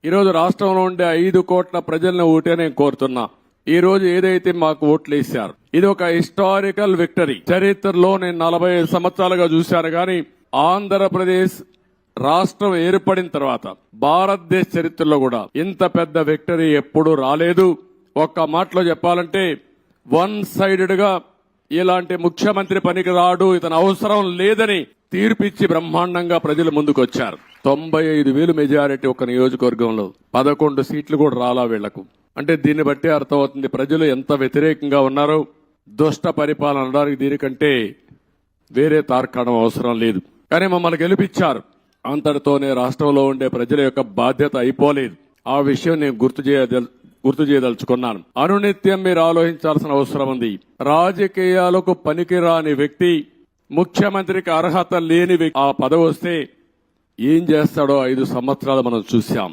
ఈరోజు రాష్ట్రంలో ఉండే 5 కోట్ల ప్రజలను ఓటే నేను కోరుతున్నా. ఈ రోజు ఏదైతే మాకు ఓట్లు వేశారు ఇది ఒక హిస్టారికల్ విక్టరీ. చరిత్రలో నేను 45 సంవత్సరాలుగా చూశాను కానీ ఆంధ్రప్రదేశ్ రాష్ట్రం ఏర్పడిన తర్వాత భారతదేశ చరిత్రలో కూడా ఇంత పెద్ద విక్టరీ ఎప్పుడూ రాలేదు. ఒక్క మాటలో చెప్పాలంటే వన్ సైడెడ్ గా ఇలాంటి ముఖ్యమంత్రి పనికి రాడు, ఇతను అవసరం లేదని తీర్పిచ్చి బ్రహ్మాండంగా ప్రజలు ముందుకొచ్చారు. 95,000 మెజారిటీ ఒక నియోజకవర్గంలో 11 సీట్లు కూడా రాలా వీళ్లకు. అంటే దీన్ని బట్టి అర్థమవుతుంది ప్రజలు ఎంత వ్యతిరేకంగా ఉన్నారో. దుష్ట పరిపాలన అనడానికి దీనికంటే వేరే తార్కాణం అవసరం లేదు. కానీ మమ్మల్ని గెలిపించారు. అంతటితోనే రాష్ట్రంలో ఉండే ప్రజల యొక్క బాధ్యత అయిపోలేదు. ఆ విషయం నేను గుర్తు చేయదలుచుకున్నాను. అనునిత్యం మీరు ఆలోచించాల్సిన అవసరం ఉంది. రాజకీయాలకు పనికిరాని వ్యక్తి, ముఖ్యమంత్రికి అర్హత లేని వ్యక్తి ఆ పదవి వస్తే ఏం చేస్తాడో 5 సంవత్సరాలు మనం చూశాం.